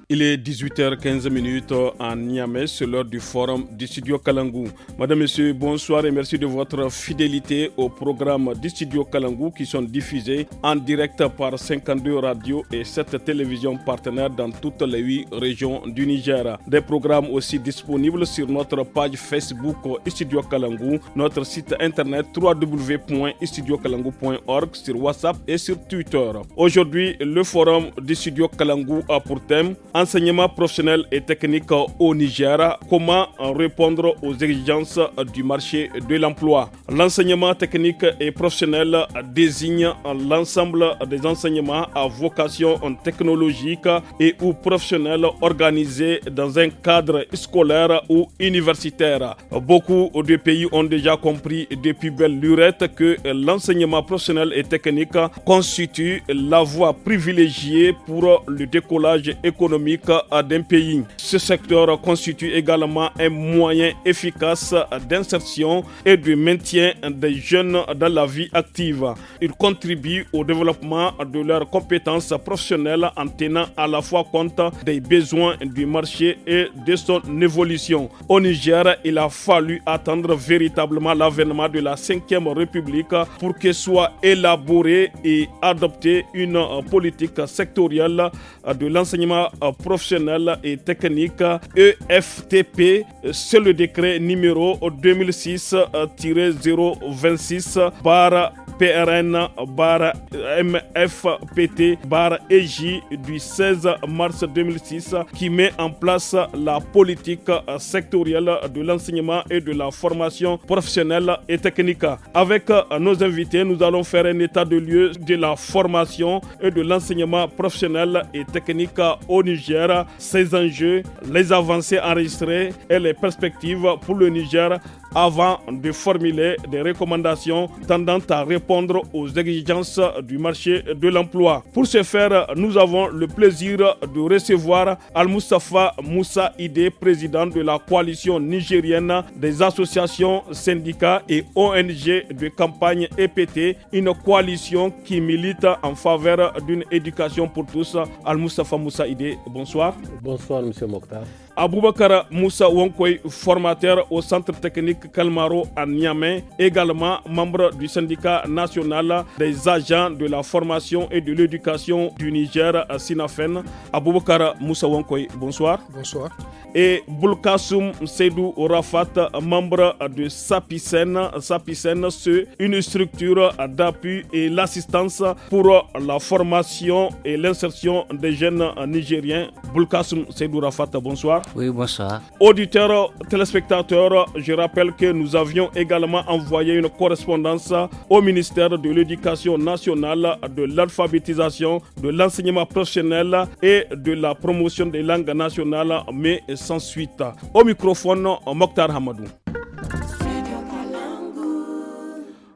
Il est 18h15 à Niamey, c'est l'heure du forum du studio Kalangou. Madame, Monsieur, bonsoir et merci de votre fidélité au programme du studio Kalangou qui sont diffusés en direct par 52 radios et 7 télévisions partenaires dans toutes les 8 régions du Niger. Des programmes aussi disponibles sur notre page Facebook Studio Kalangou, notre site internet www.studiokalangou.org, sur WhatsApp et sur Twitter. Aujourd'hui, le forum du studio Kalangou a pour thème enseignement professionnel et technique au Niger, comment répondre aux exigences du marché de l'emploi. L'enseignement technique et professionnel désigne l'ensemble des enseignements à vocation technologique et ou professionnelle organisés dans un cadre scolaire ou universitaire. Beaucoup de pays ont déjà compris depuis belle lurette que l'enseignement professionnel et technique constitue la voie privilégiée pour le décollage économique d'un pays. Ce secteur constitue également un moyen efficace d'insertion et de maintien des jeunes dans la vie active. Il contribue au développement de leurs compétences professionnelles en tenant à la fois compte des besoins du marché et de son évolution. Au Niger, il a fallu attendre véritablement l'avènement de la 5e République pour que soit élaborée et adoptée une politique sectorielle de l'enseignement professionnel et technique EFTP. C'est le décret numéro 2006-026 par PRN-MFPT-EJ du 16 mars 2006 qui met en place la politique sectorielle de l'enseignement et de la formation professionnelle et technique. Avec nos invités, nous allons faire un état de lieu de la formation et de l'enseignement professionnel et technique au Niger, ses enjeux, les avancées enregistrées et les perspectives pour le Niger avant de formuler des recommandations tendant à répondre aux exigences du marché de l'emploi. Pour ce faire, nous avons le plaisir de recevoir Al-Mustafa Moussa Ide, président de la coalition nigérienne des associations, syndicats et ONG de campagne EPT, une coalition qui milite en faveur d'une éducation pour tous. Al-Mustafa Moussa Ide, bonsoir. Bonsoir, M. Mokhtar. Aboubakar Moussa Wankoy, formateur au centre technique Kalmaro à Niamey, également membre du syndicat national des agents de la formation et de l'éducation du Niger, Sinafen. Aboubakar Moussa Wankoy, bonsoir. Bonsoir. Et Boulkassoum Seydou Rafat, membre de Sapisen. Sapisen, c'est une structure d'appui et l'assistance pour la formation et l'insertion des jeunes nigériens. Boulkassoum Seydou Rafat, bonsoir. Oui, bonsoir. Auditeurs, téléspectateurs, je rappelle que nous avions également envoyé une correspondance au ministère de l'Éducation nationale, de l'alphabétisation, de l'enseignement professionnel et de la promotion des langues nationales, mais sans suite. Au microphone, Mokhtar Hamadou.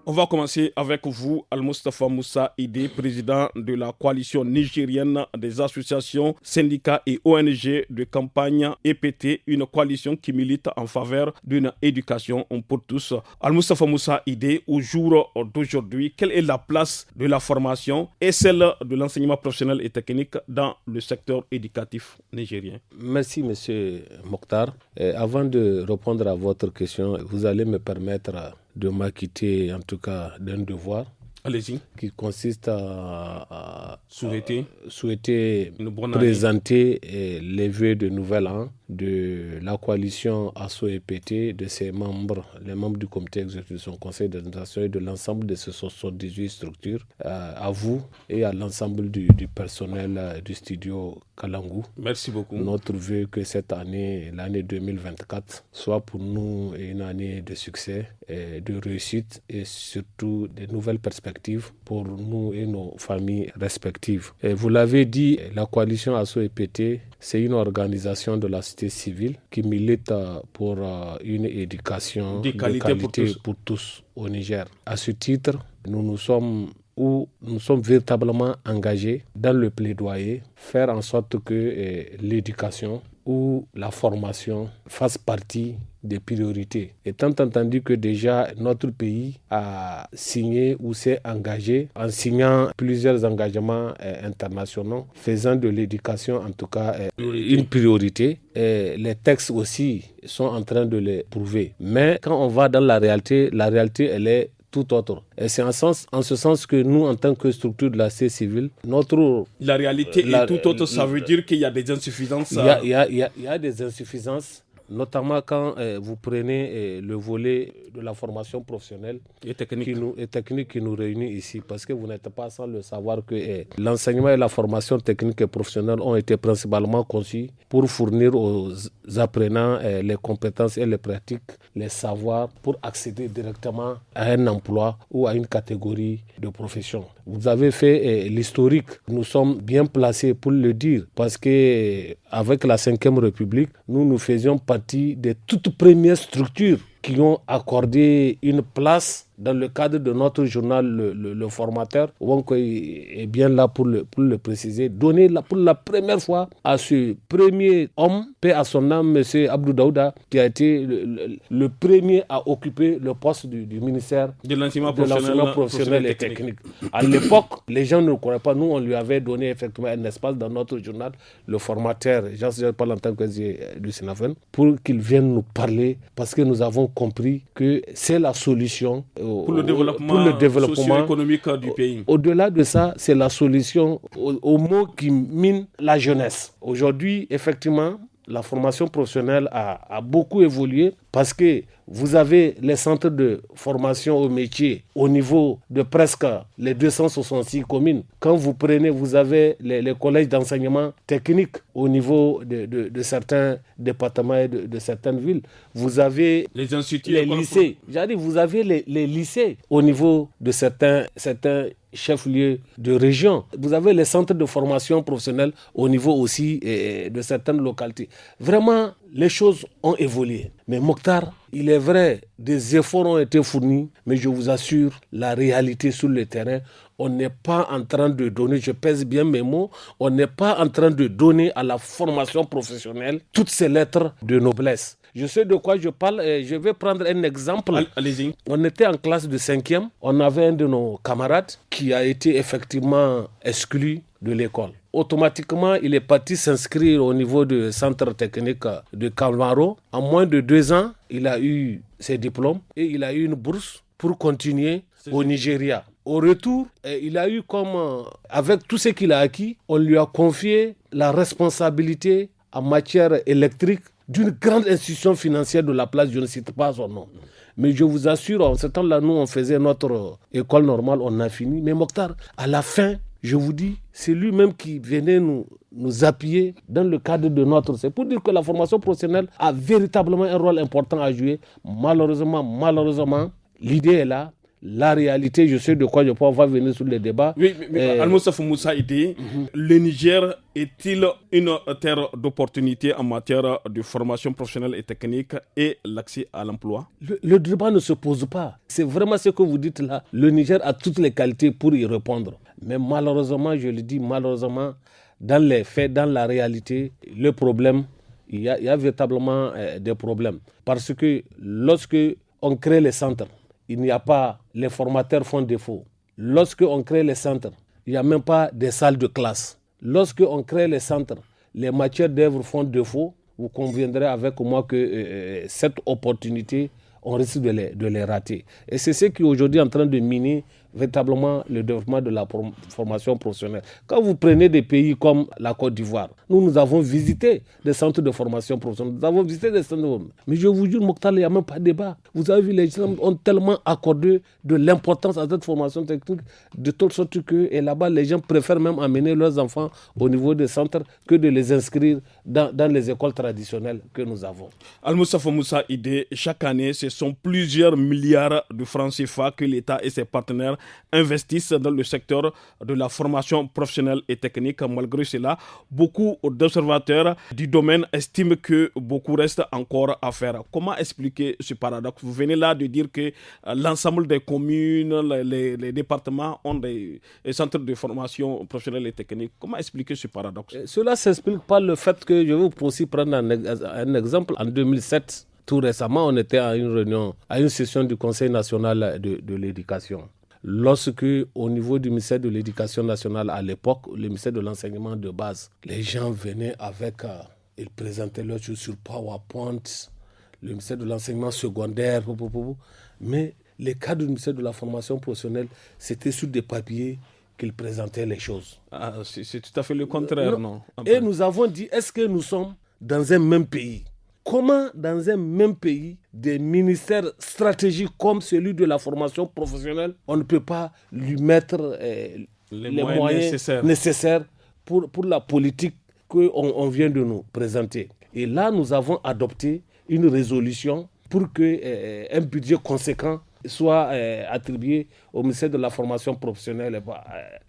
On va commencer avec vous, Al-Mustafa Moussa Ide, président de la coalition nigérienne des associations, syndicats et ONG de campagne EPT, une coalition qui milite en faveur d'une éducation pour tous. Al-Mustafa Moussa Ide, au jour d'aujourd'hui, quelle est la place de la formation et celle de l'enseignement professionnel et technique dans le secteur éducatif nigérien? Merci, M. Mokhtar. Avant de répondre à votre question, vous allez me permettre de m'acquitter en tout cas d'un devoir. Allez-y. Qui consiste à souhaiter une présenter les vœux de nouvel an de la coalition ASSO-EPT, de ses membres, les membres du comité exécutif de son conseil d'administration et de l'ensemble de ces 78 structures, à vous et à l'ensemble du personnel du studio Kalangou. Merci beaucoup. Notre vœu que cette année, l'année 2024, soit pour nous une année de succès, de réussite et surtout de nouvelles perspectives pour nous et nos familles respectives. Et vous l'avez dit, la coalition ASSO-EPT, c'est une organisation de la société civile qui milite pour une éducation de qualité pour tous au Niger. À ce titre, nous sommes véritablement engagés dans le plaidoyer, faire en sorte que l'éducation où la formation fasse partie des priorités. Étant entendu que déjà notre pays a signé ou s'est engagé en signant plusieurs engagements internationaux faisant de l'éducation en tout cas une priorité. Et les textes aussi sont en train de le prouver. Mais quand on va dans la réalité elle est tout autre. Et c'est en ce sens que nous, en tant que structure de la société civile, La réalité est tout autre, ça veut dire qu'il y a des insuffisances. Il y a des insuffisances, notamment quand vous prenez le volet de la formation professionnelle et technique qui nous réunit ici. Parce que vous n'êtes pas sans le savoir que l'enseignement et la formation technique et professionnelle ont été principalement conçus pour fournir aux apprenants les compétences et les pratiques, les savoirs pour accéder directement à un emploi ou à une catégorie de profession. Vous avez fait l'historique. Nous sommes bien placés pour le dire parce que avec la Ve République, nous faisions partie des toutes premières structures qui ont accordé une place dans le cadre de notre journal, le formateur, Wanko est bien là pour le préciser, donné pour la première fois à ce premier homme, paix à son âme, M. Abdou Daouda, qui a été le premier à occuper le poste du ministère de l'enseignement professionnel et technique. À l'époque, les gens ne le croyaient pas. Nous, on lui avait donné effectivement un espace dans notre journal, le formateur, Jean-Sébastien parle en tant que du Sénafen, pour qu'il vienne nous parler, parce que nous avons compris que c'est la solution pour le développement socio-économique du pays. Au-delà de ça, c'est la solution aux maux qui minent la jeunesse. Aujourd'hui, effectivement, la formation professionnelle a beaucoup évolué parce que vous avez les centres de formation au métier au niveau de presque les 266 communes. Quand vous prenez, vous avez les collèges d'enseignement technique au niveau de certains départements et de certaines villes. Vous avez les instituts, les lycées. Vous avez les lycées au niveau de certains chefs-lieux de région. Vous avez les centres de formation professionnelle au niveau aussi de certaines localités. Vraiment, les choses ont évolué. Mais Mokhtar, il est vrai, des efforts ont été fournis, mais je vous assure, la réalité sur le terrain, on n'est pas en train de donner, je pèse bien mes mots, on n'est pas en train de donner à la formation professionnelle toutes ces lettres de noblesse. Je sais de quoi je parle et je vais prendre un exemple. Allez-y. On était en classe de 5e, on avait un de nos camarades qui a été effectivement exclu de l'école. Automatiquement, il est parti s'inscrire au niveau du centre technique de Kalmaro. En moins de 2 ans, il a eu ses diplômes et il a eu une bourse pour continuer au Nigeria. Au retour, il a eu avec tout ce qu'il a acquis, on lui a confié la responsabilité en matière électrique d'une grande institution financière de la place, je ne cite pas son nom. Mais je vous assure, en ce temps-là, nous, on faisait notre école normale, on a fini. Mais Mokhtar, à la fin, je vous dis, c'est lui-même qui venait nous appuyer dans le cadre de notre... C'est pour dire que la formation professionnelle a véritablement un rôle important à jouer. Malheureusement, l'idée est là. La réalité, je sais de quoi je parle, on va venir sur les débats. Oui, mais Al-Moussa Moussa Idi, le Niger est-il une terre d'opportunité en matière de formation professionnelle et technique et l'accès à l'emploi? Le débat ne se pose pas. C'est vraiment ce que vous dites là. Le Niger a toutes les qualités pour y répondre. Mais malheureusement, je le dis, malheureusement, dans les faits, dans la réalité, le problème, il y a véritablement des problèmes. Parce que lorsque on crée les centres, il n'y a pas, les formateurs font défaut. Lorsque on crée les centres, il n'y a même pas des salles de classe. Lorsque on crée les centres, les matières d'œuvre font défaut. Vous conviendrez avec moi que cette opportunité, on risque de les rater. Et c'est ce qui est aujourd'hui en train de miner véritablement le développement de la formation professionnelle. Quand vous prenez des pays comme la Côte d'Ivoire, nous avons visité des centres de formation professionnelle, nous avons visité des centres de... Mais je vous jure, Mokhtar, il n'y a même pas de débat. Vous avez vu, les gens ont tellement accordé de l'importance à cette formation technique, de telle sorte que et là-bas, les gens préfèrent même amener leurs enfants au niveau des centres que de les inscrire dans les écoles traditionnelles que nous avons. Al-Moussa Moussa Idé, chaque année, ce sont plusieurs milliards de francs CFA que l'État et ses partenaires investissent dans le secteur de la formation professionnelle et technique. Malgré cela, beaucoup d'observateurs du domaine estiment que beaucoup reste encore à faire. Comment expliquer ce paradoxe? Vous venez là de dire que l'ensemble des communes, les départements ont des centres de formation professionnelle et technique. Comment expliquer ce paradoxe? Cela s'explique par le fait que, je vais aussi prendre un exemple. En 2007, tout récemment, on était à une réunion, à une session du Conseil national de l'éducation. Lorsque, au niveau du ministère de l'Éducation nationale à l'époque, le ministère de l'enseignement de base, les gens venaient avec, ils présentaient leurs choses sur PowerPoint, le ministère de l'enseignement secondaire, mais les cadres du ministère de la formation professionnelle, c'était sur des papiers qu'ils présentaient les choses. C'est tout à fait le contraire, non? Et nous avons dit, est-ce que nous sommes dans un même pays? Comment, dans un même pays, des ministères stratégiques comme celui de la formation professionnelle, on ne peut pas lui mettre les moyens nécessaires pour la politique qu'on vient de nous présenter. Et là, nous avons adopté une résolution pour qu'un budget conséquent soit attribué au ministère de la formation professionnelle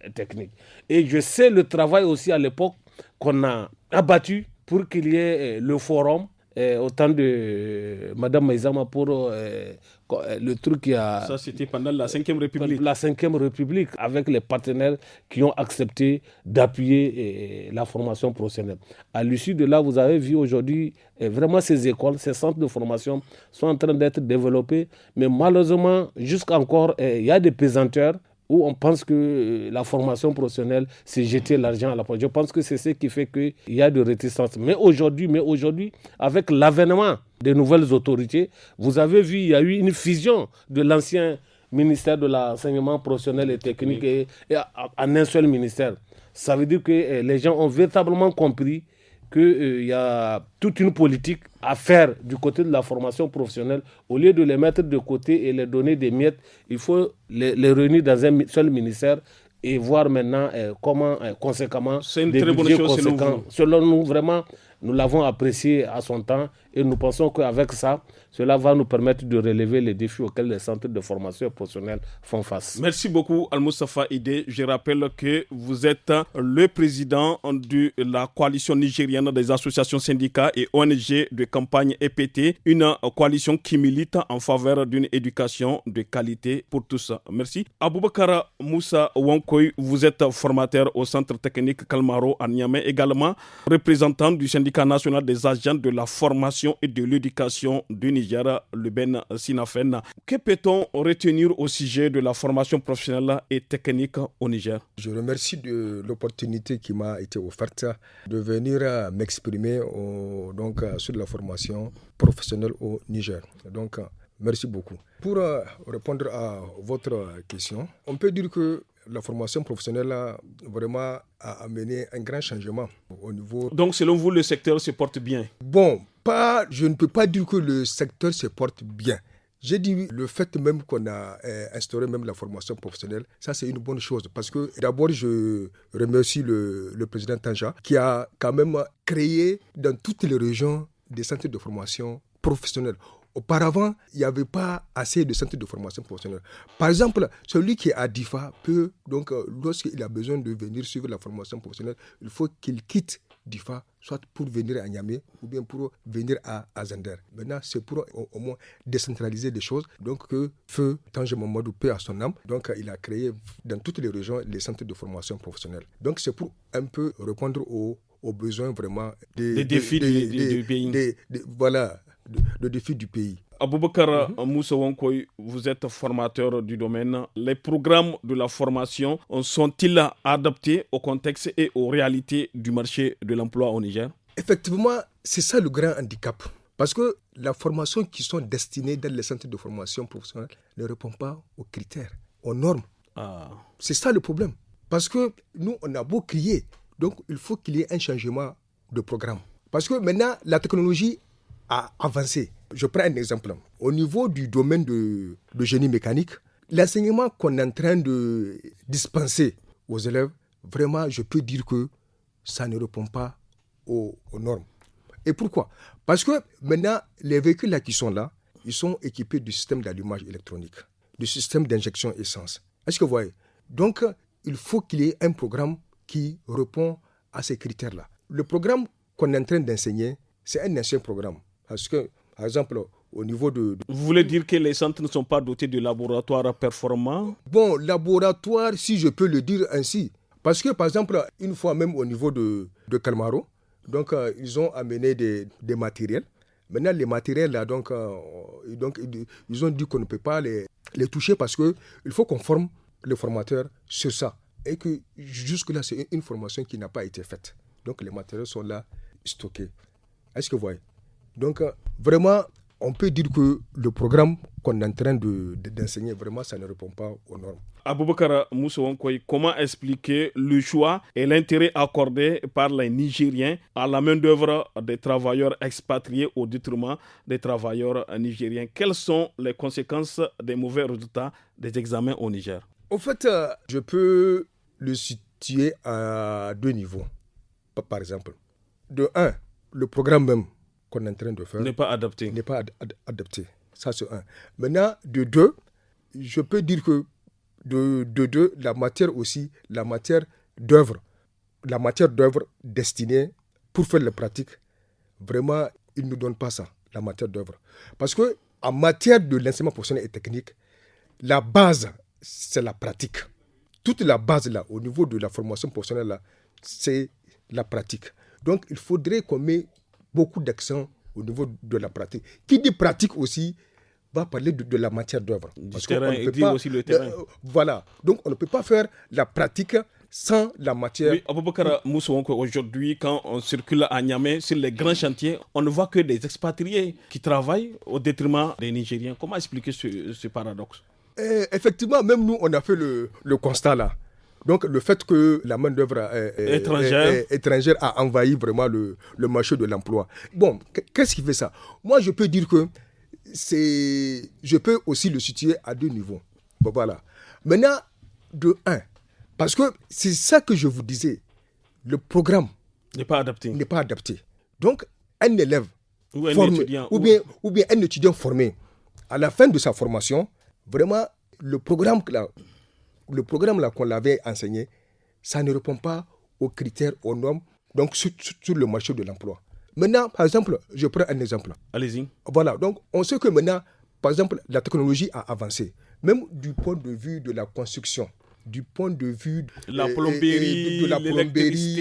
et technique. Et je sais le travail aussi à l'époque qu'on a abattu pour qu'il y ait le forum au temps de Mme Maïzama pour le truc qui a... Ça, c'était pendant la 5e République. La 5e République, avec les partenaires qui ont accepté d'appuyer la formation professionnelle. À l'issue de là, vous avez vu aujourd'hui, vraiment ces écoles, ces centres de formation sont en train d'être développés. Mais malheureusement, jusqu'encore, il y a des pesanteurs où on pense que la formation professionnelle, c'est jeter l'argent à la poche. Je pense que c'est ce qui fait qu'il y a de réticence. Mais aujourd'hui, avec l'avènement des nouvelles autorités, vous avez vu, il y a eu une fusion de l'ancien ministère de l'enseignement professionnel et technique et en un seul ministère. Ça veut dire que les gens ont véritablement compris qu'il y a toute une politique à faire du côté de la formation professionnelle. Au lieu de les mettre de côté et les donner des miettes, il faut les réunir dans un seul ministère et voir maintenant comment, conséquemment, c'est une très bonne chose selon nous, vraiment, nous l'avons apprécié à son temps et nous pensons qu'avec ça, cela va nous permettre de relever les défis auxquels les centres de formation professionnelle font face. Merci beaucoup, Al-Moustapha Idé. Je rappelle que vous êtes le président de la coalition nigérienne des associations syndicats et ONG de campagne EPT, une coalition qui milite en faveur d'une éducation de qualité pour tous. Merci. Aboubakar Moussa Wankoy, vous êtes formateur au centre technique Kalmaro à Niamey, également représentant du syndicat national des agents de la formation et de l'éducation du Niger, le Ben Sinafen. Que peut-on retenir au sujet de la formation professionnelle et technique au Niger? Je remercie de l'opportunité qui m'a été offerte de venir m'exprimer sur la formation professionnelle au Niger. Donc, merci beaucoup. Pour répondre à votre question, on peut dire que la formation professionnelle a vraiment amené un grand changement au niveau... Donc, selon vous, le secteur se porte bien? Bon, je ne peux pas dire que le secteur se porte bien. J'ai dit le fait même qu'on a instauré même la formation professionnelle, ça c'est une bonne chose. Parce que d'abord, je remercie le président Tanja qui a quand même créé dans toutes les régions des centres de formation professionnelle. Auparavant, il n'y avait pas assez de centres de formation professionnelle. Par exemple, celui qui est à Difa peut, donc, lorsqu'il a besoin de venir suivre la formation professionnelle, il faut qu'il quitte Difa, soit pour venir à Niamey ou bien pour venir à Zender. Maintenant, c'est pour au moins décentraliser des choses. Donc, que Feu Tange Mamadou, paix à son âme, donc il a créé dans toutes les régions les centres de formation professionnelle. Donc, c'est pour un peu répondre aux besoins vraiment des défis du pays. Voilà. Le défi du pays. Aboubakar Moussa Wankoy, vous êtes formateur du domaine. Les programmes de la formation sont-ils adaptés au contexte et aux réalités du marché de l'emploi au Niger? Effectivement, c'est ça le grand handicap. Parce que la formation qui sont destinées dans les centres de formation professionnelle ne répond pas aux critères, aux normes. C'est ça le problème. Parce que nous, on a beau crier, donc il faut qu'il y ait un changement de programme. Parce que maintenant, la technologie a avancé. Je prends un exemple. Au niveau du domaine de génie mécanique, l'enseignement qu'on est en train de dispenser aux élèves, vraiment, je peux dire que ça ne répond pas aux normes. Et pourquoi? Parce que maintenant, les véhicules là qui sont là, ils sont équipés du système d'allumage électronique, du système d'injection essence. Est-ce que vous voyez? Donc, il faut qu'il y ait un programme qui répond à ces critères-là. Le programme qu'on est en train d'enseigner, c'est un ancien programme. Parce que, par exemple, au niveau de... Vous voulez dire que les centres ne sont pas dotés de laboratoires performants? Bon, laboratoire, si je peux le dire ainsi. Parce que, par exemple, une fois même au niveau de Kalmaro, donc, ils ont amené des matériels. Maintenant, les matériels, là, donc, ils ont dit qu'on ne peut pas les toucher parce qu'il faut qu'on forme les formateurs sur ça. Et que jusque-là, c'est une formation qui n'a pas été faite. Donc, les matériels sont là, stockés. Est-ce que vous voyez? Donc, vraiment, on peut dire que le programme qu'on est en train d'enseigner, vraiment, ça ne répond pas aux normes. Aboubakar Moussa Wankoy, comment expliquer le choix et l'intérêt accordé par les Nigériens à la main-d'œuvre des travailleurs expatriés au détriment des travailleurs nigériens? Quelles sont les conséquences des mauvais résultats des examens au Niger? En fait, je peux le situer à 2 niveaux. Par exemple, de 1, le programme même qu'on est en train de faire n'est pas adapté. Adapté. Ça, c'est 1. Maintenant, de 2, je peux dire que de 2, la matière d'œuvre destinée pour faire les pratiques, vraiment, ils ne donnent pas ça, la matière d'œuvre. Parce que en matière de l'enseignement professionnel et technique, la base, c'est la pratique. Toute la base là, au niveau de la formation professionnelle là, c'est la pratique. Donc, il faudrait qu'on mette beaucoup d'accent au niveau de la pratique. Qui dit pratique aussi va parler de la matière d'œuvre. Parce terrain, et dit aussi le terrain. Voilà. Donc, on ne peut pas faire la pratique sans la matière. Oui, Aboubakar Moussa Wankoy, aujourd'hui, quand on circule à Niamey sur les grands chantiers, on ne voit que des expatriés qui travaillent au détriment des Nigériens. Comment expliquer ce paradoxe? Effectivement, même nous, on a fait le constat là. Donc, le fait que la main-d'œuvre étrangère a envahi vraiment le marché de l'emploi. Bon, qu'est-ce qui fait ça? Moi, je peux dire que je peux aussi le situer à 2 niveaux. Bon, voilà. Maintenant, de 1, parce que c'est ça que je vous disais, le programme n'est pas adapté. Donc, un élève formé, ou bien un étudiant formé, à la fin de sa formation, vraiment, le programme là qu'on l'avait enseigné, ça ne répond pas aux critères, aux normes, donc sur le marché de l'emploi. Maintenant, par exemple, je prends un exemple. Allez-y. Voilà, donc on sait que maintenant, par exemple, la technologie a avancé, même du point de vue de la construction, du point de vue de la plomberie,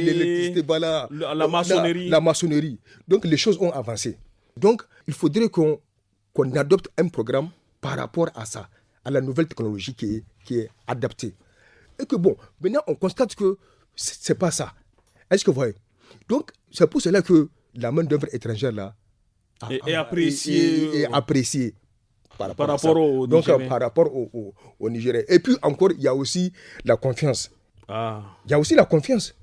l'électricité, voilà, la maçonnerie. La maçonnerie. Donc les choses ont avancé. Donc il faudrait qu'on adopte un programme par rapport à ça, à la nouvelle technologie qui est adaptée. Et que bon, maintenant on constate que c'est pas ça. Est-ce que vous voyez? Donc c'est pour cela que la main-d'œuvre étrangère là est appréciée. Par rapport aux Nigériens. Par rapport aux Nigériens. Et puis encore, il y a aussi la confiance. Il y a aussi la confiance.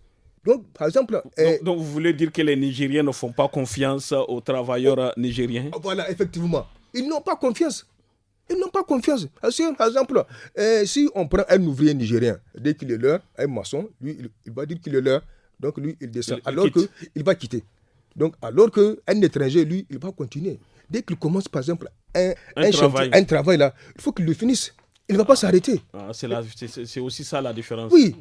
Donc, par exemple... Donc, vous voulez dire que les Nigériens ne font pas confiance aux travailleurs nigériens? Voilà, effectivement. Ils n'ont pas confiance. Parce que, par exemple, si on prend un ouvrier nigérien, dès qu'il est l'heure, un maçon, lui, il va dire qu'il est l'heure. Donc, lui, il descend. Alors qu'il va quitter. Donc, alors qu'un étranger, lui, il va continuer. Dès qu'il commence, par exemple, un travail là, il faut qu'il le finisse. Il ne va pas s'arrêter. C'est aussi ça la différence. Oui,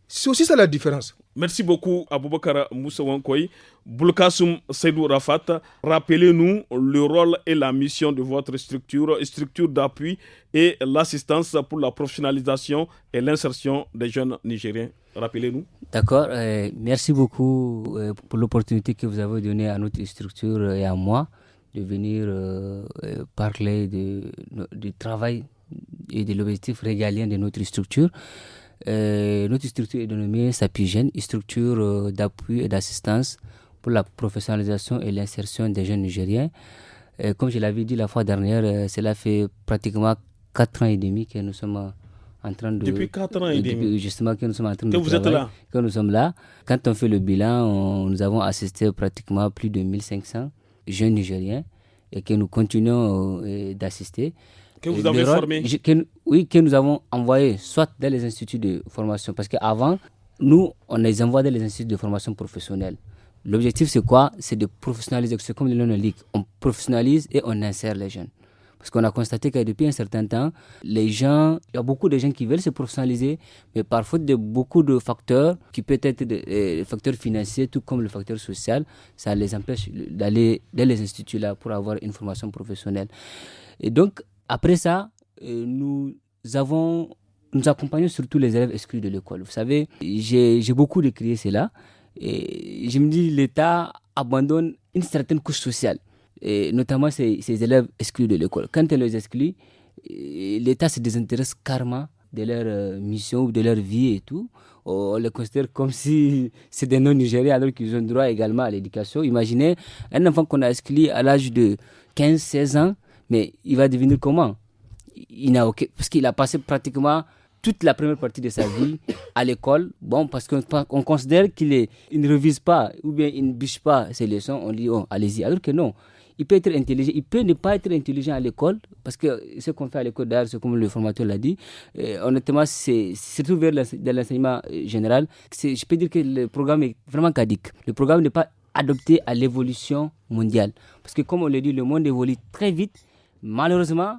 c'est aussi ça la différence. Merci beaucoup, Aboubakar Moussa Wankoy. Boulkassoum Seydou Rafat, rappelez-nous le rôle et la mission de votre structure d'appui et l'assistance pour la professionnalisation et l'insertion des jeunes Nigériens. Rappelez-nous. D'accord. Merci beaucoup pour l'opportunité que vous avez donnée à notre structure et à moi de venir parler du travail et de l'objectif régalien de notre structure. Notre structure est dénommée Sapigène, structure d'appui et d'assistance pour la professionnalisation et l'insertion des jeunes Nigériens. Comme je l'avais dit la fois dernière, cela fait pratiquement 4 ans et demi que nous sommes en train de... Depuis 4 ans et demi. Justement, que nous sommes en train de travailler. Vous êtes là. Que nous sommes là. Quand on fait le bilan, nous avons assisté pratiquement plus de 1500 jeunes Nigériens et que nous continuons d'assister. Que vous avez formés? Que nous avons envoyés soit dans les instituts de formation. Parce qu'avant, nous, on les envoie dans les instituts de formation professionnelle. L'objectif, c'est quoi? C'est de professionnaliser. C'est comme le nom l'indique. On professionnalise et on insère les jeunes. Parce qu'on a constaté que depuis un certain temps, il y a beaucoup de gens qui veulent se professionnaliser, mais par faute de beaucoup de facteurs, qui peut être des facteurs financiers, tout comme le facteur social, ça les empêche d'aller dans les instituts là pour avoir une formation professionnelle. Et donc, après ça, nous accompagnons surtout les élèves exclus de l'école. Vous savez, j'ai beaucoup décrié cela. Et je me dis, l'État abandonne une certaine couche sociale, et notamment ces élèves exclus de l'école. Quand on les exclut, l'État se désintéresse carrément de leur mission ou de leur vie et tout. On les considère comme si c'est des non-Nigériens alors qu'ils ont droit également à l'éducation. Imaginez un enfant qu'on a exclu à l'âge de 15-16 ans, mais il va devenir comment? Parce qu'il a passé pratiquement toute la première partie de sa vie à l'école. Bon, parce qu'on considère qu'il ne révise pas ou bien il ne bûche pas ses leçons, on dit allez-y. Alors que non, il peut être intelligent, il peut ne pas être intelligent à l'école, parce que ce qu'on fait à l'école d'ailleurs, c'est comme le formateur l'a dit, honnêtement, c'est surtout vers l'enseignement général, je peux dire que le programme est vraiment caduc. Le programme n'est pas adapté à l'évolution mondiale. Parce que comme on l'a dit, le monde évolue très vite. Malheureusement,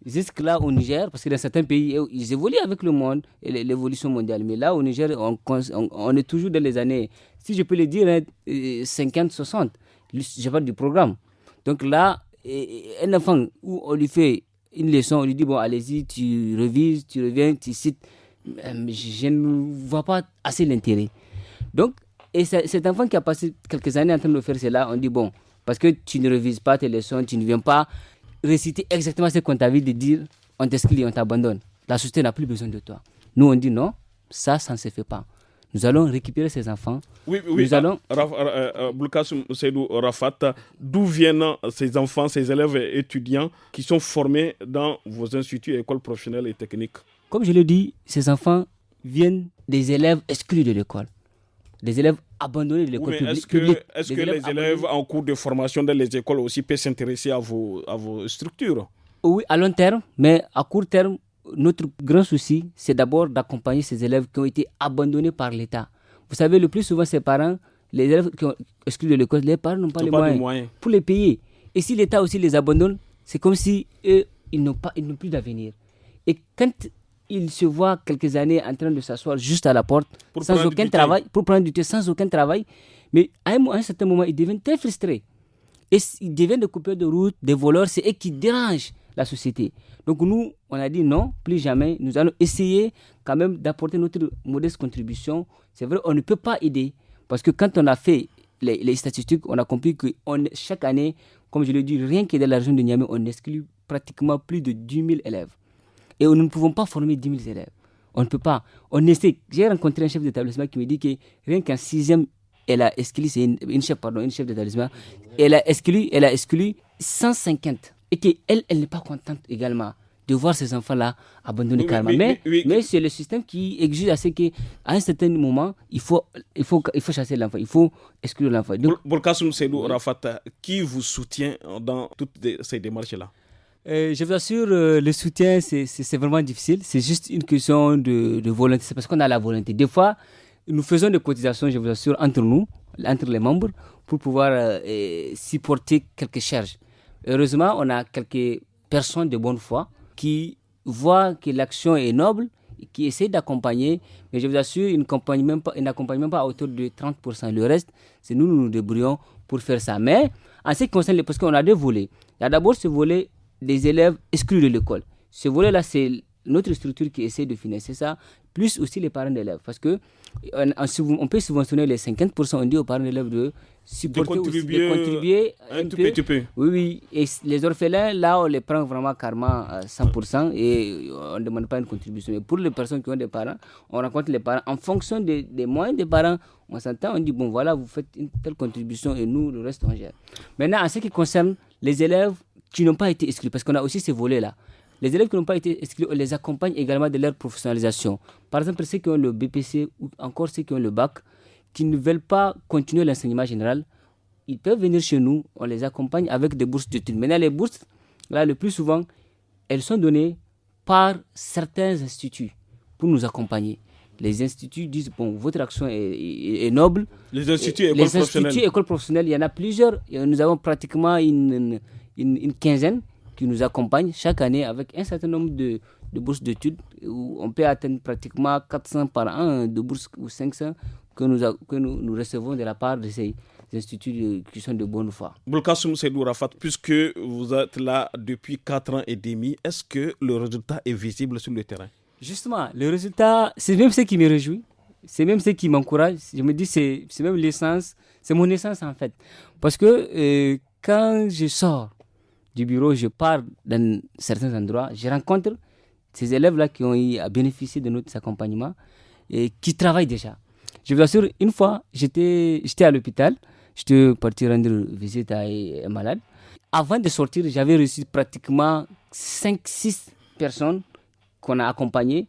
jusque là au Niger, parce que dans certains pays, ils évoluent avec le monde et l'évolution mondiale. Mais là au Niger, on est toujours dans les années, si je peux le dire, 50-60. Je parle du programme. Donc là, un enfant où on lui fait une leçon, on lui dit, bon, allez-y, tu revises, tu reviens, tu cites. Je ne vois pas assez l'intérêt. Donc, et cet enfant qui a passé quelques années en train de faire cela, on dit, bon, parce que tu ne revises pas tes leçons, tu ne viens pas réciter exactement ce qu'on t'a dit de dire, on t'exclut, on t'abandonne. La société n'a plus besoin de toi. Nous, on dit non, ça ne se fait pas. Nous allons récupérer ces enfants. Oui. Nous allons... Boulkassou Seydou Rafat, d'où viennent ces enfants, ces élèves et étudiants qui sont formés dans vos instituts et écoles professionnelles et techniques? Comme je l'ai dit, ces enfants viennent des élèves exclus de l'école. Des élèves abandonnés de l'école publique. Est-ce que les élèves en cours de formation dans les écoles aussi peuvent s'intéresser à vos structures? Oui, à long terme, mais à court terme, notre grand souci, c'est d'abord d'accompagner ces élèves qui ont été abandonnés par l'État. Vous savez, le plus souvent, ces parents, les élèves qui ont exclus de l'école, les parents n'ont pas les moyens pour les payer. Et si l'État aussi les abandonne, c'est comme si eux, ils n'ont plus d'avenir. Et quand ils se voient quelques années en train de s'asseoir juste à la porte, sans aucun travail, pour prendre du thé, sans aucun travail, mais à un certain moment, ils deviennent très frustrés. Et ils deviennent des coupeurs de route, des voleurs, c'est eux qui dérangent la société. Donc nous, on a dit non, plus jamais. Nous allons essayer quand même d'apporter notre modeste contribution. C'est vrai, on ne peut pas aider. Parce que quand on a fait les statistiques, on a compris que chaque année, comme je l'ai dit, rien que dans la région de Niamey, on exclut pratiquement plus de 10 000 élèves. Et nous ne pouvons pas former 10 000 élèves. On ne peut pas. On essaie. J'ai rencontré un chef d'établissement qui me dit que rien qu'en 6e, elle a exclu, c'est une chef d'établissement, elle a exclu 150. Et qu'elle n'est pas contente également de voir ces enfants-là abandonnés carrément. Mais c'est le système qui exige à ce qu'à un certain moment, il faut chasser l'enfant, il faut exclure l'enfant. Boulkassou Seydou Rafat, qui vous soutient dans toutes ces démarches-là? Je vous assure, le soutien, c'est vraiment difficile. C'est juste une question de volonté. C'est parce qu'on a la volonté. Des fois, nous faisons des cotisations, je vous assure, entre nous, entre les membres, pour pouvoir supporter quelques charges. Heureusement, on a quelques personnes de bonne foi qui voient que l'action est noble, qui essaient d'accompagner. Mais je vous assure, ils n'accompagnent même pas à hauteur de 30%. Le reste, c'est nous débrouillons pour faire ça. Mais en ce qui concerne, parce qu'on a deux volets. Il y a d'abord ce volet des élèves exclus de l'école. Ce volet-là, c'est notre structure qui essaie de financer ça, plus aussi les parents d'élèves. Parce que on peut subventionner les 50%, on dit aux parents d'élèves de contribuer un tout petit peu. Oui. Et les orphelins, là, on les prend vraiment carrément à 100% et on ne demande pas une contribution. Mais pour les personnes qui ont des parents, on rencontre les parents en fonction des moyens des parents. On s'entend, on dit, bon, voilà, vous faites une telle contribution et nous, le reste, on gère. Maintenant, en ce qui concerne les élèves qui n'ont pas été exclus, parce qu'on a aussi ces volets-là. Les élèves qui n'ont pas été exclus, on les accompagne également de leur professionnalisation. Par exemple, ceux qui ont le BPC ou encore ceux qui ont le bac, qui ne veulent pas continuer l'enseignement général, ils peuvent venir chez nous, on les accompagne avec des bourses d'études. Maintenant, les bourses, là, le plus souvent, elles sont données par certains instituts pour nous accompagner. Les instituts disent, bon, votre action est noble. Les instituts écoles professionnelles, il y en a plusieurs. Nous avons pratiquement une quinzaine qui nous accompagnent chaque année avec un certain nombre de bourses d'études où on peut atteindre pratiquement 400 par an de bourses ou 500 que nous recevons de la part de ces instituts qui sont de bonne foi. Boulkassoum Seydou Rafat, puisque vous êtes là depuis 4 ans et demi, est-ce que le résultat est visible sur le terrain? Justement, le résultat, c'est même ce qui me réjouit, c'est même ce qui m'encourage. Je me dis, c'est même l'essence, c'est mon essence en fait. Parce que quand je sors du bureau, je pars dans certains endroits, je rencontre ces élèves-là qui ont eu à bénéficier de notre accompagnement et qui travaillent déjà. Je vous assure, une fois, j'étais à l'hôpital, j'étais parti rendre visite à un malade. Avant de sortir, j'avais reçu pratiquement 5-6 personnes qu'on a accompagnées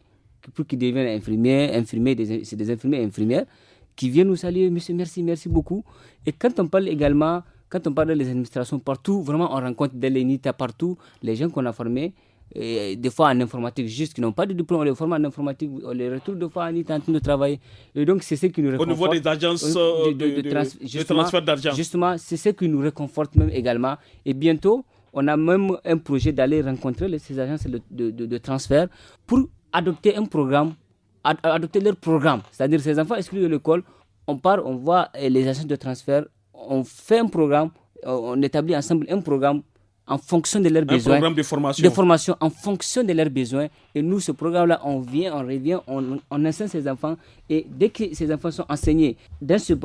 pour qu'ils deviennent infirmiers, c'est des infirmiers et infirmières qui viennent nous saluer, monsieur, merci beaucoup. Et quand on parle également, quand on parle des administrations partout, vraiment on rencontre des l'ENITA partout, les gens qu'on a formés, et des fois en informatique, juste qui n'ont pas de diplôme, on les forme en informatique, on les retrouve des fois en train de travailler. Et donc c'est ce qui nous réconforte. Au niveau des agences de transfert d'argent. Justement, c'est ce qui nous réconforte même également. Et bientôt, on a même un projet d'aller rencontrer ces agences de transfert pour adopter un programme, adopter leur programme. C'est-à-dire ces enfants exclus de l'école, on part, on voit les agences de transfert, on fait un programme, on établit ensemble un programme en fonction de leurs besoins. Un programme de formation. De formation en fonction de leurs besoins. Et nous, ce programme-là, on vient, on revient, on enseigne ces enfants. Et dès que ces enfants sont enseignés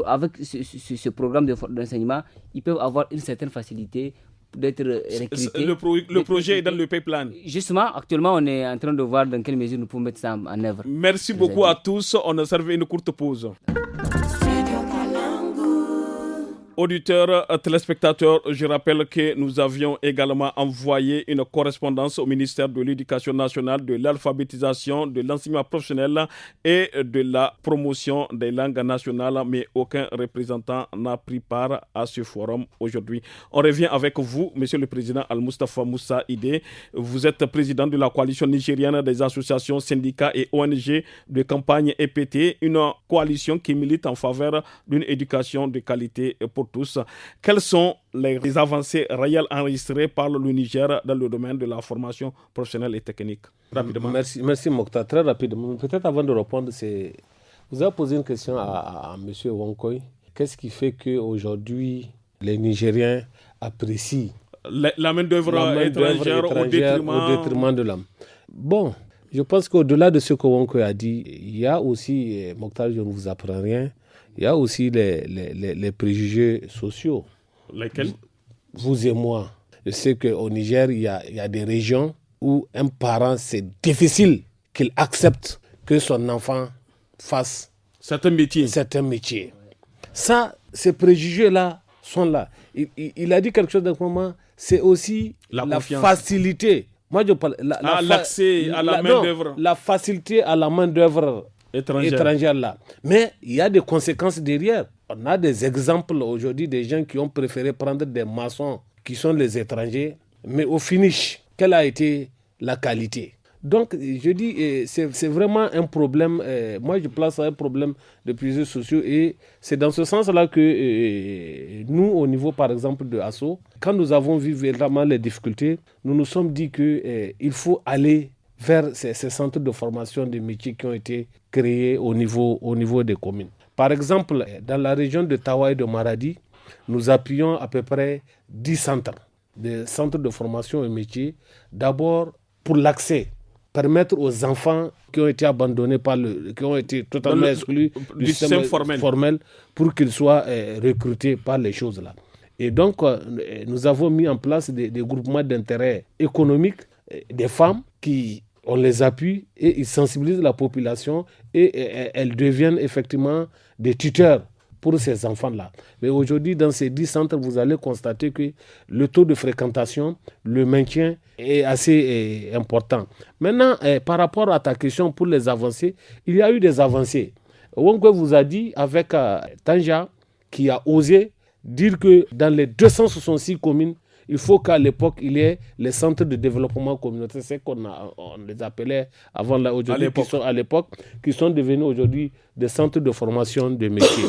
avec ce programme d'enseignement, ils peuvent avoir une certaine facilité d'être recrutés. Le projet est dans le pipeline. Justement, actuellement, on est en train de voir dans quelle mesure nous pouvons mettre ça en œuvre. Merci beaucoup à tous. On a servi une courte pause. Auditeurs, téléspectateurs, je rappelle que nous avions également envoyé une correspondance au ministère de l'Éducation nationale, de l'alphabétisation, de l'enseignement professionnel et de la promotion des langues nationales, mais aucun représentant n'a pris part à ce forum aujourd'hui. On revient avec vous, Monsieur le Président Al-Mustafa Moussa Ide. Vous êtes président de la coalition nigérienne des associations, syndicats et ONG de campagne EPT, une coalition qui milite en faveur d'une éducation de qualité pour tous. Quelles sont les avancées réelles enregistrées par le Niger dans le domaine de la formation professionnelle et technique? Rapidement. Merci Mokhtar. Très rapidement. Peut-être avant de répondre, vous avez posé une question à M. Wankoy. Qu'est-ce qui fait qu'aujourd'hui, les Nigériens apprécient la main-d'œuvre étrangère au détriment de l'homme? Bon, je pense qu'au-delà de ce que Wankoy a dit, il y a aussi, Mokhtar, je ne vous apprends rien, il y a aussi les préjugés sociaux. Lesquels? Vous et moi. Je sais qu'au Niger, il y a des régions où un parent, c'est difficile qu'il accepte que son enfant fasse certains métiers. Ça, ces préjugés-là sont là. Il a dit quelque chose d'un moment, c'est aussi la facilité. Moi, je parle l'accès à la main-d'œuvre. La facilité à la main-d'œuvre étrangère là. Mais il y a des conséquences derrière. On a des exemples aujourd'hui des gens qui ont préféré prendre des maçons qui sont les étrangers, mais au finish, quelle a été la qualité? Donc, je dis, c'est vraiment un problème. Moi, je place un problème de préjugés sociaux et c'est dans ce sens-là que nous, au niveau, par exemple, de ASSO, quand nous avons vu véritablement les difficultés, nous nous sommes dit qu'il faut aller vers ces centres de formation des métiers qui ont été créés au niveau des communes. Par exemple, dans la région de Tawa et de Maradi, nous appuyons à peu près 10 centres, des centres de formation et métiers. D'abord, pour l'accès, permettre aux enfants qui ont été abandonnés qui ont été totalement exclus du système formel pour qu'ils soient recrutés par les choses là. Et donc, nous avons mis en place des groupements d'intérêt économique des femmes on les appuie et ils sensibilisent la population et elles deviennent effectivement des tuteurs pour ces enfants-là. Mais aujourd'hui, dans ces 10 centres, vous allez constater que le taux de fréquentation, le maintien est assez important. Maintenant, par rapport à ta question pour les avancées, il y a eu des avancées. Wongwe vous a dit avec Tanja, qui a osé dire que dans les 266 communes, il faut qu'à l'époque, il y ait les centres de développement communautaire, c'est qu'on les appelait avant là, aujourd'hui, qui sont devenus aujourd'hui des centres de formation de métiers.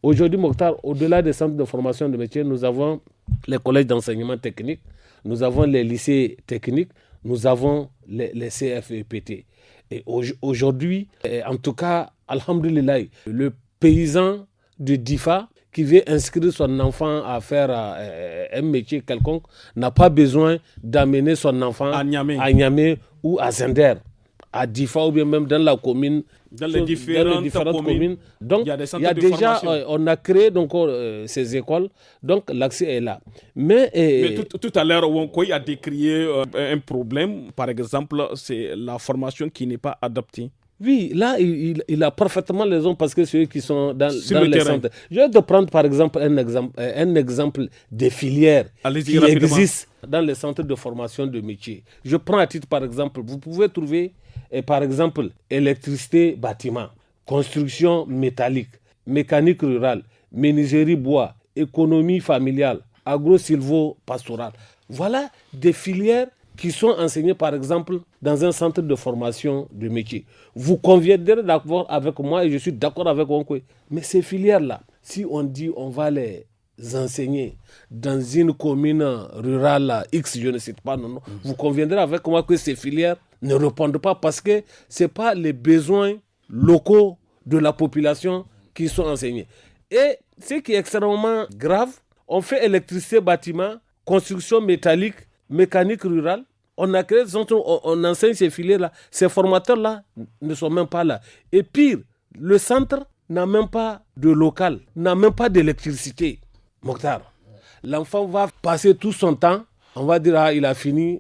Aujourd'hui, Mokhtar, au-delà des centres de formation de métiers, nous avons les collèges d'enseignement technique nous avons les lycées techniques, nous avons les CFEPT. Et aujourd'hui, en tout cas, alhamdoulilah, le paysan de Difa qui veut inscrire son enfant à faire un métier quelconque n'a pas besoin d'amener son enfant à Niamey ou à Zender, à Difa ou bien même dans la commune, dans les différentes communes. Donc, il y a déjà, on a créé donc, ces écoles, donc l'accès est là. Mais tout à l'heure, Wonkoy a décrié un problème, par exemple, c'est la formation qui n'est pas adaptée. Oui, là, il a parfaitement raison parce que ceux qui sont dans les centres. Je vais te prendre par exemple un exemple des filières qui existent dans les centres de formation de métiers. Je prends à titre par exemple, vous pouvez trouver par exemple électricité bâtiment, construction métallique, mécanique rurale, menuiserie bois, économie familiale, agro-silvo-pastoral. Voilà des filières qui sont enseignées par exemple dans un centre de formation de métier. Vous conviendrez d'accord avec moi et je suis d'accord avec Wonkoy. Mais ces filières-là, si on dit on va les enseigner dans une commune rurale X, je ne sais pas, non, vous conviendrez avec moi que ces filières ne répondent pas parce que ce n'est pas les besoins locaux de la population qui sont enseignés. Et ce qui est extrêmement grave, on fait électricité bâtiment, construction métallique, mécanique rurale. On a créé des centres, on enseigne ces filières-là. Ces formateurs-là ne sont même pas là. Et pire, le centre n'a même pas de local, n'a même pas d'électricité. Mokhtar, l'enfant va passer tout son temps, on va dire, il a fini,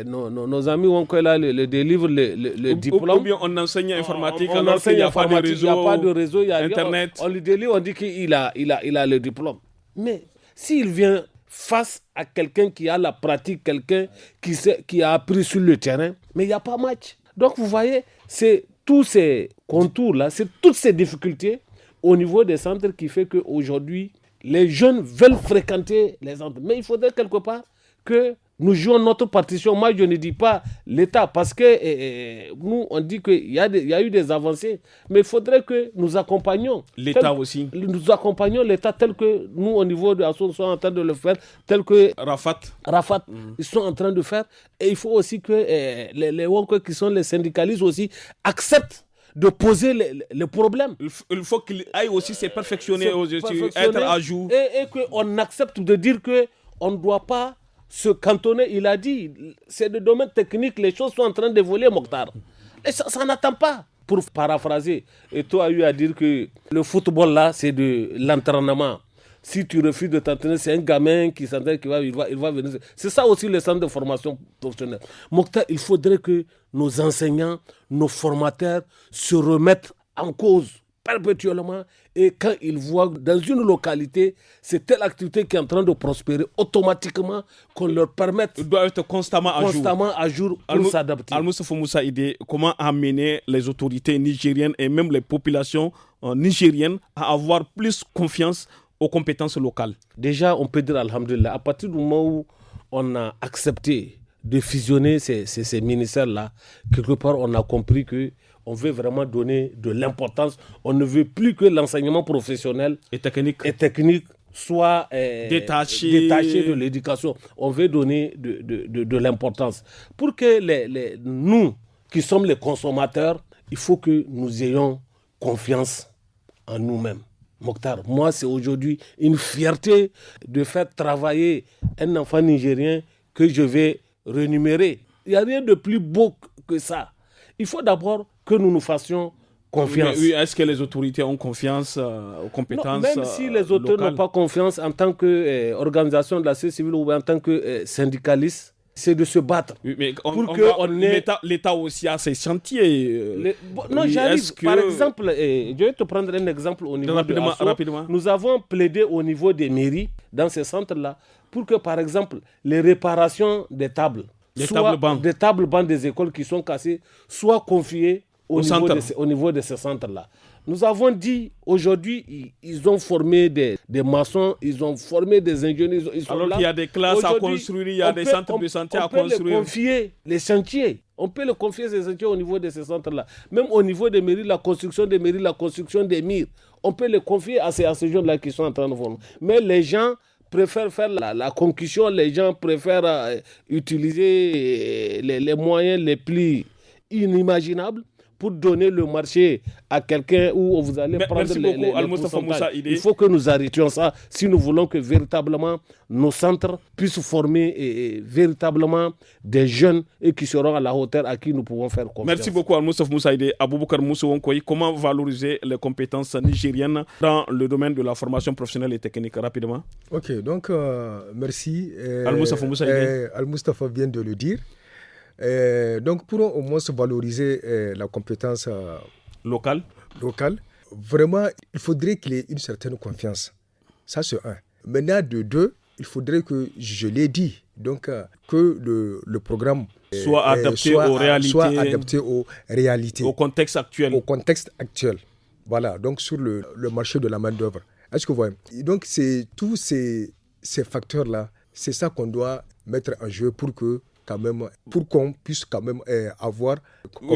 nos amis le délivrent le diplôme. Ou bien on enseigne informatique, on alors qu'il n'y a pas de réseau, il n'y a pas de réseau, il y a Internet. On lui délivre, on dit qu'il a le diplôme. Mais s'il vient face à quelqu'un qui a la pratique, quelqu'un qui a appris sur le terrain, mais il n'y a pas match. Donc vous voyez, c'est tous ces contours-là, c'est toutes ces difficultés au niveau des centres qui fait qu'aujourd'hui, les jeunes veulent fréquenter les centres. Mais il faudrait quelque part que nous jouons notre partition. Moi, je ne dis pas l'État, parce que nous, on dit qu'il y a eu des avancées, mais il faudrait que nous accompagnions. L'État aussi. Nous accompagnons l'État tel que nous, au niveau de l'ASSO, nous sommes en train de le faire, tel que Rafat, ils sont en train de faire. Et il faut aussi que les Wonko qui sont les syndicalistes aussi acceptent de poser les problèmes. Il faut qu'il aille aussi se perfectionner, être à jour. Et qu'on accepte de dire qu'on ne doit pas se cantonner. Il a dit, c'est le domaine technique, les choses sont en train d'évoluer, Mokhtar. Et ça n'attend pas. Pour paraphraser, et toi as eu à dire que le football là, c'est de l'entraînement. Si tu refuses de t'entraîner, c'est un gamin qui s'entraîne, il va venir. C'est ça aussi le centre de formation professionnelle. Mokhtar, il faudrait que nos enseignants, nos formateurs se remettent en cause perpétuellement, et quand ils voient dans une localité c'est telle activité qui est en train de prospérer, automatiquement qu'on leur permette, ils doivent être constamment à jour pour s'adapter. Al-Moussa Moussa Ide, comment amener les autorités nigériennes et même les populations nigériennes à avoir plus confiance aux compétences locales? Déjà, on peut dire alhamdulillah, à partir du moment où on a accepté de fusionner ces ministères-là, quelque part on a compris que on veut vraiment donner de l'importance. On ne veut plus que l'enseignement professionnel et technique soit détaché de l'éducation. On veut donner de l'importance. Pour que nous, qui sommes les consommateurs, il faut que nous ayons confiance en nous-mêmes. Mokhtar, moi, c'est aujourd'hui une fierté de faire travailler un enfant nigérien que je vais rémunérer. Il n'y a rien de plus beau que ça. Il faut d'abord que nous nous fassions confiance. Oui, est-ce que les autorités ont confiance aux compétences locales? Même si les autorités n'ont pas confiance en tant qu'organisation de la société civile ou en tant que syndicaliste, c'est de se battre. Oui, mais l'État aussi a ses chantiers. Non, j'arrive. Par exemple, je vais te prendre un exemple au niveau de l'ASSO. Nous avons plaidé au niveau des mairies, dans ces centres-là, pour que, par exemple, les réparations des tables, des tables-bancs des écoles qui sont cassées, soient confiées au niveau de ces centres-là. Nous avons dit, aujourd'hui, ils ont formé des maçons, ils ont formé des ingénieurs. Alors qu'il y a des classes à construire, il y a des centres de santé à construire. On peut confier les chantiers. On peut les confier ces chantiers au niveau de ces centres-là. Même au niveau des mairies, la construction des mairies, la construction des murs. On peut les confier à ces jeunes-là qui sont en train de former. Mais les gens préfèrent faire la concussion, les gens préfèrent utiliser les moyens les plus inimaginables pour donner le marché à quelqu'un où vous allez prendre les pourcentages. Il faut que nous arrêtions ça si nous voulons que véritablement nos centres puissent former véritablement des jeunes et qui seront à la hauteur à qui nous pouvons faire confiance. Merci beaucoup Al-Moustapha Moussaïdé. Aboubakar Moussa Wonkoy, comment valoriser les compétences nigériennes dans le domaine de la formation professionnelle et technique rapidement? Ok, donc merci. Al-Moustapha Moussaïdé. Al-Moustapha vient de le dire. Donc, pour au moins valoriser la compétence locale, vraiment, il faudrait qu'il y ait une certaine confiance. Ça, c'est un. Maintenant, de deux, il faudrait que, je l'ai dit, donc, que le programme soit adapté aux réalités. Au contexte actuel. Voilà, donc sur le marché de la main-d'œuvre. Est-ce que vous voyez? Donc, c'est tous ces facteurs-là, c'est ça qu'on doit mettre en jeu pour qu'on puisse quand même avoir... Vous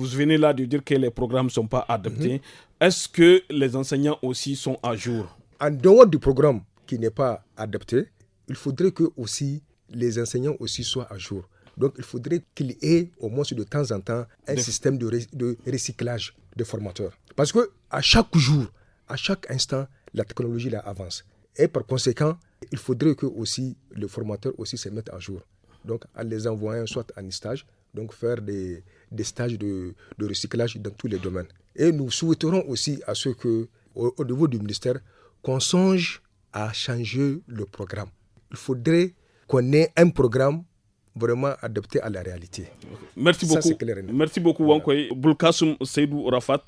venez là de dire que les programmes ne sont pas adaptés. Est-ce que les enseignants aussi sont à jour? En dehors du programme qui n'est pas adapté, il faudrait que aussi les enseignants aussi soient à jour. Donc, il faudrait qu'il y ait au moins de temps en temps un système de recyclage des formateurs. Parce qu'à chaque jour, à chaque instant, la technologie là avance. Et par conséquent, il faudrait que aussi les formateurs aussi se mettent à jour. Donc, en les envoyant soit en stage, donc faire des stages de recyclage dans tous les domaines. Et nous souhaiterons aussi à ce que, au niveau du ministère, qu'on songe à changer le programme. Il faudrait qu'on ait un programme vraiment adapté à la réalité. Merci beaucoup. Merci beaucoup, Wankoy. Boulkassoum Seydou Rafat.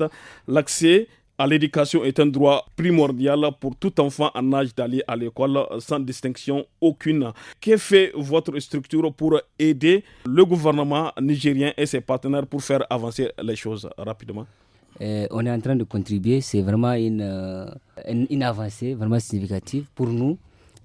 L'accès à l'éducation est un droit primordial pour tout enfant en âge d'aller à l'école sans distinction aucune. Que fait votre structure pour aider le gouvernement nigérien et ses partenaires pour faire avancer les choses rapidement? On est en train de contribuer. C'est vraiment une avancée vraiment significative pour nous.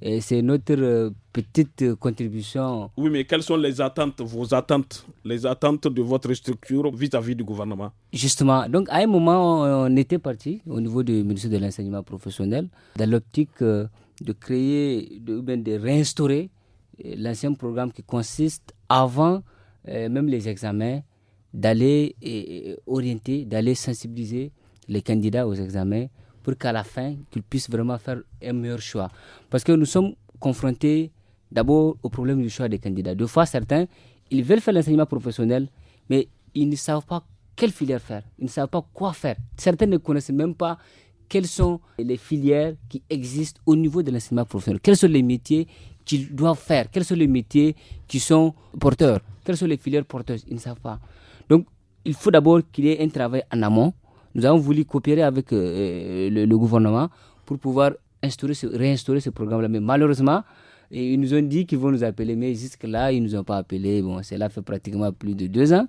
Et c'est notre petite contribution. Oui, mais quelles sont les attentes de votre structure vis-à-vis du gouvernement? Justement, donc à un moment, on était parti au niveau du ministère de l'enseignement professionnel dans l'optique de créer, de réinstaurer l'ancien programme qui consiste avant même les examens, d'aller orienter, d'aller sensibiliser les candidats aux examens pour qu'à la fin, qu'ils puissent vraiment faire un meilleur choix. Parce que nous sommes confrontés d'abord au problème du choix des candidats. Deux fois, certains, ils veulent faire l'enseignement professionnel, mais ils ne savent pas quelle filière faire. Ils ne savent pas quoi faire. Certains ne connaissent même pas quelles sont les filières qui existent au niveau de l'enseignement professionnel. Quels sont les métiers qu'ils doivent faire? Quels sont les métiers qui sont porteurs? Quelles sont les filières porteuses? Ils ne savent pas. Donc, il faut d'abord qu'il y ait un travail en amont. Nous avons voulu coopérer avec le gouvernement pour pouvoir réinstaurer ce programme-là. Mais malheureusement, ils nous ont dit qu'ils vont nous appeler, mais jusque-là, ils ne nous ont pas appelés. Bon, cela fait pratiquement plus de 2 ans.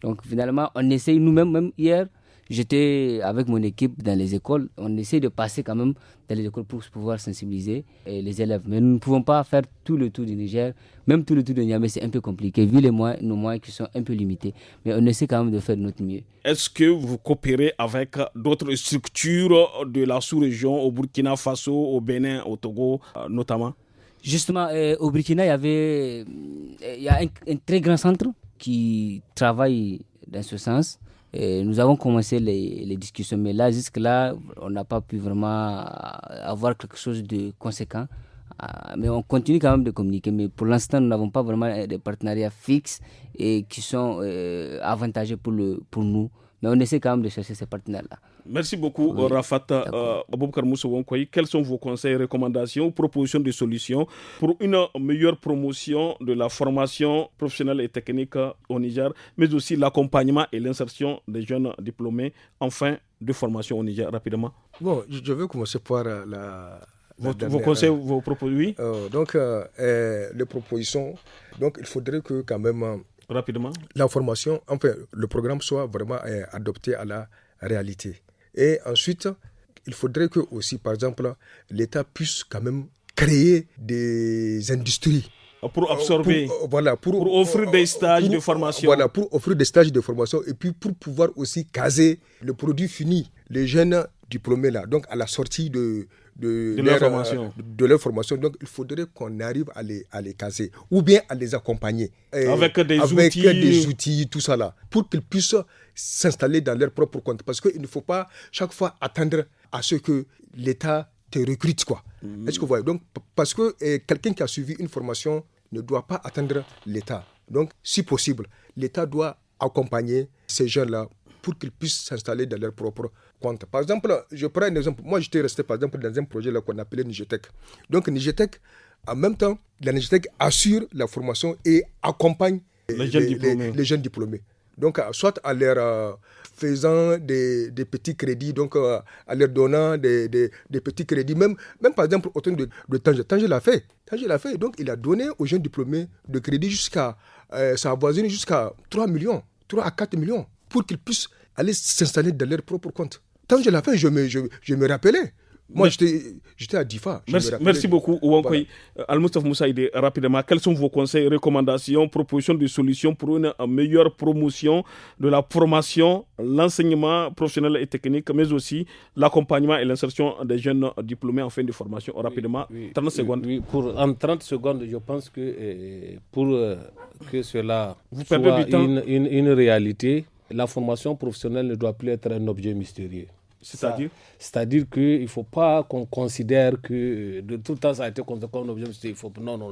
Donc finalement, on essaye nous-mêmes, même hier, j'étais avec mon équipe dans les écoles, on essaie de passer quand même dans les écoles pour pouvoir sensibiliser les élèves. Mais nous ne pouvons pas faire tout le tour du Niger, même tout le tour de Niamey, c'est un peu compliqué, vu nos moyens qui sont un peu limités. Mais on essaie quand même de faire de notre mieux. Est-ce que vous coopérez avec d'autres structures de la sous-région, au Burkina Faso, au Bénin, au Togo notamment? Justement, au Burkina, il y a un très grand centre qui travaille dans ce sens. Et nous avons commencé les discussions, mais là, jusque-là, on n'a pas pu vraiment avoir quelque chose de conséquent. Mais on continue quand même de communiquer. Mais pour l'instant, nous n'avons pas vraiment des partenariats fixes et qui sont avantageux pour nous. Mais on essaie quand même de chercher ces partenaires-là. Merci beaucoup, oui. Rafat Aboubakar Moussa Wonkoy. Quels sont vos conseils, recommandations ou propositions de solutions pour une meilleure promotion de la formation professionnelle et technique au Niger, mais aussi l'accompagnement et l'insertion des jeunes diplômés en fin de formation au Niger, rapidement? Bon, je vais commencer par vos conseils, vos propositions, oui. Donc, les propositions, donc il faudrait que quand même... Rapidement. La formation, enfin, le programme soit vraiment adapté à la réalité. Et ensuite, il faudrait que aussi, par exemple, l'État puisse quand même créer des industries. Pour absorber, pour offrir des stages de formation. Voilà, pour offrir des stages de formation et puis pour pouvoir aussi caser le produit fini, les jeunes diplômés là. Donc, à la sortie de de leur formation. Donc, il faudrait qu'on arrive à les caser ou bien à les accompagner. Avec des outils, tout ça là, pour qu'ils puissent s'installer dans leur propre compte. Parce qu'il ne faut pas chaque fois attendre à ce que l'État te recrute, quoi. Est-ce que vous voyez? Donc, parce que quelqu'un qui a suivi une formation ne doit pas attendre l'État. Donc, si possible, l'État doit accompagner ces jeunes-là pour qu'ils puissent s'installer dans leur propre compte. Par exemple, je prends un exemple. Moi, j'étais resté, par exemple, dans un projet là, qu'on appelait Nigetec. Donc, Nigetec, en même temps, la Nigetec assure la formation et accompagne les jeunes diplômés. Donc, soit à leur faisant des petits crédits, donc à leur donnant des petits crédits, même par exemple, autant de Tanger. Tanger l'a fait. Donc, il a donné aux jeunes diplômés de crédit ça avoisine jusqu'à 3 à 4 millions, pour qu'ils puissent aller s'installer dans leur propre compte. Tanger l'a fait, je me rappelais. Moi, j'étais à Difa. Merci beaucoup, Ouankoy. Al-Moustapha Moussaïdé, rapidement, quels sont vos conseils, recommandations, propositions de solutions pour une meilleure promotion de la formation, l'enseignement professionnel et technique, mais aussi l'accompagnement et l'insertion des jeunes diplômés en fin de formation? Rapidement, 30 secondes. En 30 secondes, je pense que pour que cela soit une réalité, la formation professionnelle ne doit plus être un objet mystérieux. C'est-à-dire qu'il ne faut pas qu'on considère que de tout le temps ça a été considéré comme un objet mystérieux.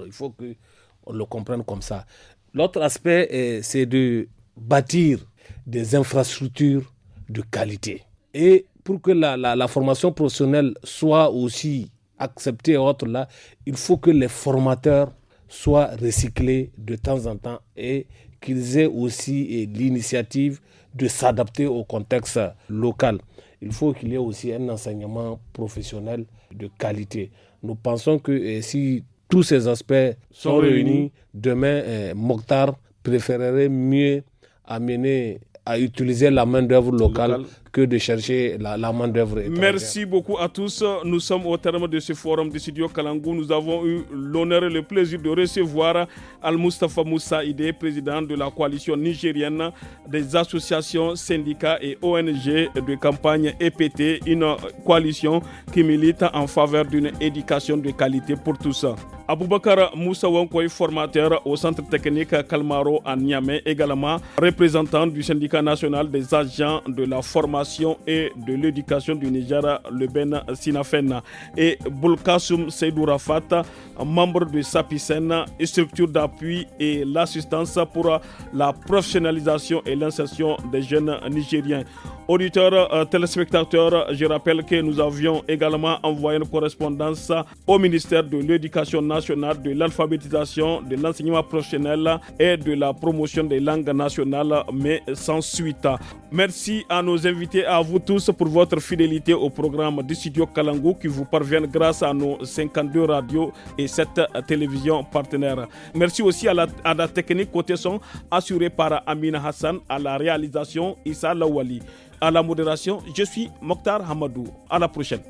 Il faut qu'on le comprenne comme ça. L'autre aspect, c'est de bâtir des infrastructures de qualité. Et pour que la formation professionnelle soit aussi acceptée et autres là, il faut que les formateurs soient recyclés de temps en temps et qu'ils aient aussi l'initiative de s'adapter au contexte local. Il faut qu'il y ait aussi un enseignement professionnel de qualité. Nous pensons que si tous ces aspects sont réunis, demain, Mokhtar préférerait mieux amener à utiliser la main-d'œuvre locale que de chercher la main-d'œuvre étrangère. Merci beaucoup à tous. Nous sommes au terme de ce forum de Studio Kalangou. Nous avons eu l'honneur et le plaisir de recevoir Al-Moustapha Moussaïdé, président de la coalition nigérienne des associations, syndicats et ONG de campagne EPT, une coalition qui milite en faveur d'une éducation de qualité pour tous. Aboubakar Moussa Wankoy, formateur au centre technique Kalmaro à Niamey, également représentant du syndicat national des agents de la formation et de l'éducation du Niger, le Ben Sinafen, et Boulkassoum Seydou Rafat, membre de SAPISEN, structure d'appui et l'assistance pour la professionnalisation et l'insertion des jeunes Nigériens. Auditeurs, téléspectateurs, je rappelle que nous avions également envoyé une correspondance au ministère de l'Éducation nationale, de l'alphabétisation, de l'enseignement professionnel et de la promotion des langues nationales, mais sans suite. Merci à nos invités, à vous tous pour votre fidélité au programme du Studio Kalangou qui vous parvient grâce à nos 52 radios et 7 télévisions partenaires. Merci aussi à la technique côté son assurée par Amina Hassan, à la réalisation Issa Lawali. À la modération, je suis Mokhtar Hamadou. À la prochaine.